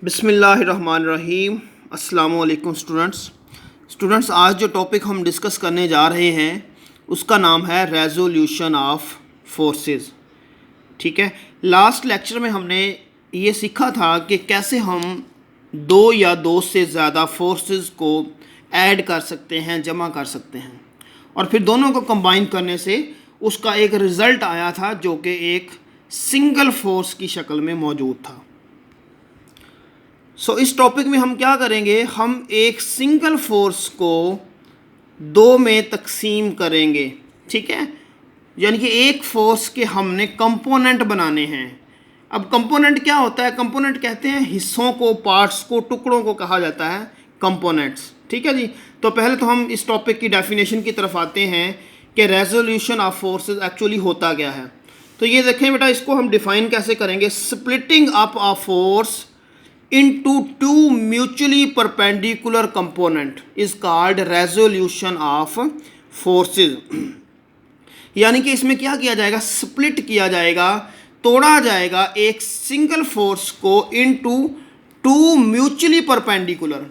बिस्मिल्लाहिर्रहमानिर्रहीम। अस्सलाम वालेकुम स्टूडेंट्स, आज जो टॉपिक हम डिस्कस करने जा रहे हैं उसका नाम है रेजोल्यूशन ऑफ फोर्सेस। ठीक है, लास्ट लेक्चर में हमने ये सीखा था कि कैसे हम दो या दो से ज़्यादा फोर्सेस को ऐड कर सकते हैं, जमा कर सकते हैं, और फिर दोनों को कंबाइन करने से उसका एक रिज़ल्ट आया था जो कि एक सिंगल फोर्स की शक्ल में मौजूद था। इस टॉपिक में हम क्या करेंगे, हम एक सिंगल फोर्स को दो में तकसीम करेंगे। ठीक है, यानी कि एक फोर्स के हमने कंपोनेंट बनाने हैं। अब कंपोनेंट क्या होता है? कंपोनेंट कहते हैं हिस्सों को, पार्ट्स को, टुकड़ों को कहा जाता है कंपोनेंट्स। ठीक है जी, तो पहले तो हम इस टॉपिक की डेफिनेशन की तरफ आते हैं कि रेजोल्यूशन ऑफ फोर्सेस एक्चुअली होता क्या है। तो ये देखें बेटा, इसको हम डिफाइन कैसे करेंगे। Splitting up a force into two mutually perpendicular component is called resolution of forces। यानी कि इसमें क्या किया जाएगा, स्प्लिट किया जाएगा, तोड़ा जाएगा एक सिंगल फोर्स को into two mutually perpendicular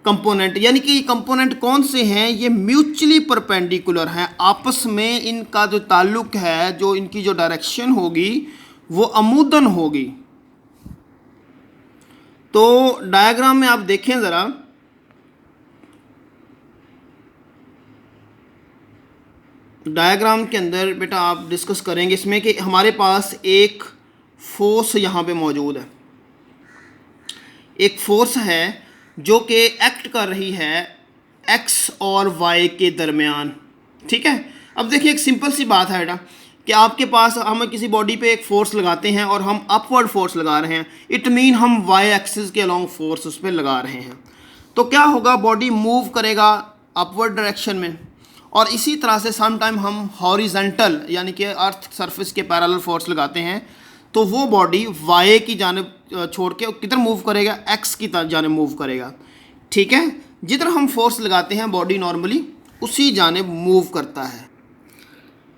component. यानी कि ये कंपोनेंट कौन से हैं? ये म्यूचुअली परपेंडिकुलर हैं, आपस में इनका जो ताल्लुक है, जो इनकी जो डायरेक्शन होगी वो अमूदन होगी। तो डायग्राम में आप देखें ज़रा, डायग्राम के अंदर बेटा आप डिस्कस करेंगे इसमें कि हमारे पास एक फोर्स यहाँ पे मौजूद है। एक फोर्स है जो कि एक्ट कर रही है एक्स और वाई के दरमियान। ठीक है, अब देखिए एक सिंपल सी बात है बेटा कि आपके पास, हम किसी बॉडी पे एक फोर्स लगाते हैं और हम अपवर्ड फोर्स लगा रहे हैं, इट मीन हम वाई एक्सिस के अलोंग फोर्स उस पर लगा रहे हैं। तो क्या होगा, बॉडी मूव करेगा अपवर्ड डायरेक्शन में, और इसी तरह से सम टाइम हम हॉरिजेंटल यानी कि अर्थ सरफेस के पैरेलल फोर्स लगाते हैं, तो वो बॉडी वाई की जानिब छोड़ के किधर मूव करेगा, एक्स की जानिब मूव करेगा। ठीक है, जिधर हम फोर्स लगाते हैं बॉडी नॉर्मली उसी जानिब मूव करता है।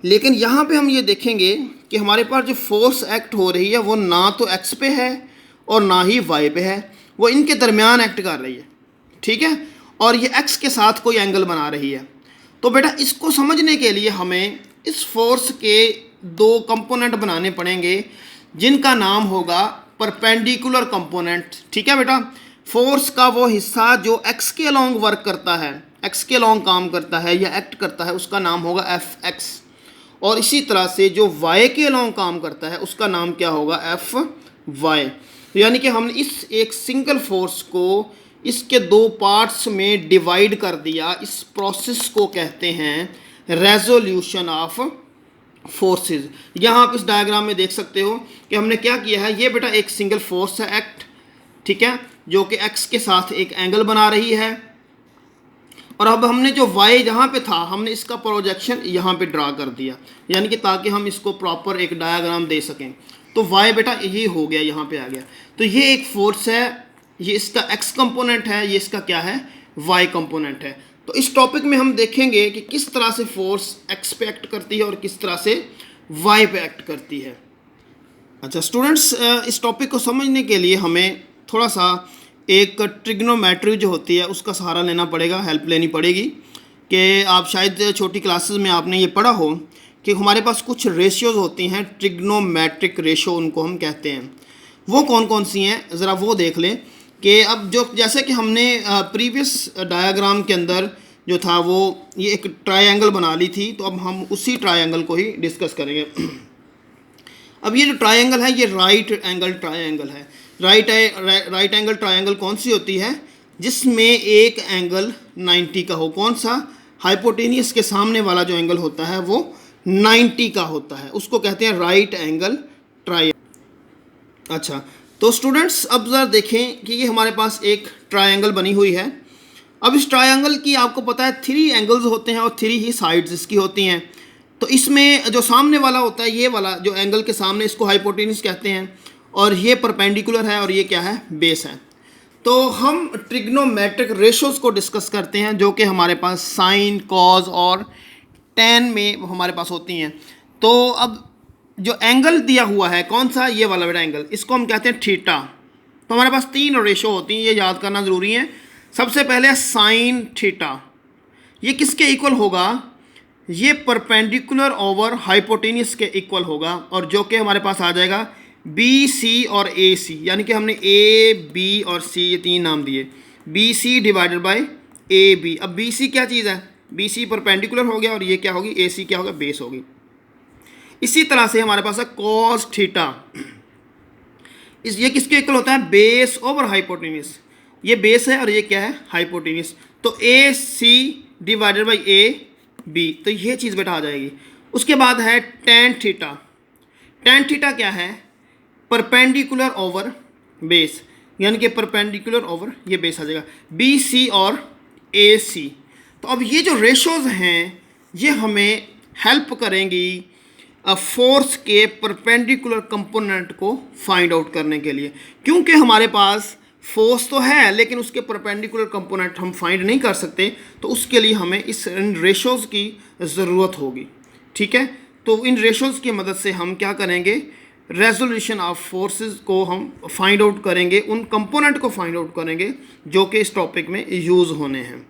लेकिन यहाँ पे हम ये देखेंगे कि हमारे पास जो फोर्स एक्ट हो रही है वो ना तो एक्स पे है और ना ही वाई पे है, वो इनके दरमियान एक्ट कर रही है। ठीक है, और ये एक्स के साथ कोई एंगल बना रही है। तो बेटा इसको समझने के लिए हमें इस फोर्स के दो कंपोनेंट बनाने पड़ेंगे जिनका नाम होगा परपेंडिकुलर कंपोनेंट। ठीक है बेटा, फोर्स का वो हिस्सा जो एक्स के अलोंग वर्क करता है, एक्स के अलोंग काम करता है या एक्ट करता है, उसका नाम होगा एफ एक्स। और इसी तरह से जो वाई के अलोंग काम करता है उसका नाम क्या होगा, एफ वाई। यानी कि हमने इस एक सिंगल फोर्स को इसके दो पार्ट्स में डिवाइड कर दिया। इस प्रोसेस को कहते हैं रेजोल्यूशन ऑफ फोर्सेस। यहाँ आप इस डायग्राम में देख सकते हो कि हमने क्या किया है। ये बेटा एक सिंगल फोर्स है एक्ट, ठीक है, जो कि एक्स के साथ एक एंगल बना रही है, और अब हमने जो वाई जहाँ पे था हमने इसका प्रोजेक्शन यहाँ पे ड्रा कर दिया, यानी कि ताकि हम इसको प्रॉपर एक डायग्राम दे सकें। तो वाई बेटा ये हो गया, यहाँ पे आ गया। तो ये एक फोर्स है, ये इसका एक्स कंपोनेंट है, ये इसका क्या है, वाई कंपोनेंट है। तो इस टॉपिक में हम देखेंगे कि किस तरह से फोर्स एक्स पे एक्ट करती है और किस तरह से वाई पे एक्ट करती है। अच्छा स्टूडेंट्स, इस टॉपिक को समझने के लिए हमें थोड़ा सा एक ट्रिग्नोमेट्री जो होती है उसका सहारा लेना पड़ेगा, हेल्प लेनी पड़ेगी। कि आप शायद छोटी क्लासेस में आपने ये पढ़ा हो कि हमारे पास कुछ रेशियोज़ होती हैं, ट्रिग्नोमेट्रिक रेशियो उनको हम कहते हैं। वो कौन कौन सी हैं ज़रा वो देख लें। कि अब जो जैसे कि हमने प्रीवियस डायग्राम के अंदर जो था वो ये एक ट्रायंगल बना ली थी, तो अब हम उसी ट्रायंगल को ही डिस्कस करेंगे। अब ये जो ट्रायंगल है ये राइट एंगल ट्रायंगल है। राइट एंगल ट्रायंगल कौन सी होती है? जिसमें एक एंगल 90 का हो। कौन सा? हाइपोटेनियस के सामने वाला जो एंगल होता है वो 90 का होता है, उसको कहते हैं राइट एंगल ट्रायंगल। अच्छा तो स्टूडेंट्स, अब ज़रा देखें कि ये हमारे पास एक ट्रायंगल बनी हुई है। अब इस ट्रायंगल की आपको पता है 3 एंगल्स होते हैं और 3 ही साइड्स इसकी होती हैं। तो इसमें जो सामने वाला होता है, ये वाला जो एंगल के सामने, इसको हाइपोटेनियस कहते हैं, और ये परपेंडिकुलर है और ये क्या है, बेस है। तो हम ट्रिग्नोमेट्रिक रेशोज़ को डिस्कस करते हैं जो कि हमारे पास साइन, कॉज और टैन में हमारे पास होती हैं। तो अब जो एंगल दिया हुआ है कौन सा, ये वाला बेटा एंगल, इसको हम कहते हैं थीटा। तो हमारे पास 3 रेशो होती हैं, ये याद करना ज़रूरी है। सबसे पहले साइन थीटा, ये किसके इक्वल होगा? ये परपेंडिकुलर ओवर हाइपोटेन्यूस के इक्वल होगा, और जो कि हमारे पास आ जाएगा बी सी और ए सी, यानी कि हमने ए बी और सी ये 3 नाम दिए, B C divided by A B. अब बी सी क्या चीज़ है? बी सी परपेंडिकुलर हो गया, और ये क्या होगी? ए सी क्या होगा? बेस होगी। इसी तरह से हमारे पास है कॉस थीटा, ये किसके इक्वल होता है? Base over hypotenuse. ये बेस है और ये क्या है? हाइपोटेन्यूस। तो A C divided by A B, तो ये चीज़ बेटा आ जाएगी। उसके बाद है टेन थीटा। टेन थीटा क्या है? परपेंडिकुलर ओवर बेस, यानी कि परपेंडिकुलर ओवर ये बेस आ जाएगा, बी सी और ए सी। तो अब ये जो रेशोज हैं ये हमें हेल्प करेंगी फोर्स के परपेंडिकुलर कंपोनेंट को फाइंड आउट करने के लिए, क्योंकि हमारे पास फोर्स तो है लेकिन उसके परपेंडिकुलर कंपोनेंट हम फाइंड नहीं कर सकते, तो उसके लिए हमें इन रेशोज़ की ज़रूरत होगी। ठीक है, तो इन रेशोज़ की मदद से हम क्या करेंगे? रेजोल्यूशन ऑफ फोर्सेस को हम फाइंड आउट करेंगे, उन कंपोनेंट को फाइंड आउट करेंगे जो कि इस टॉपिक में यूज़ होने हैं।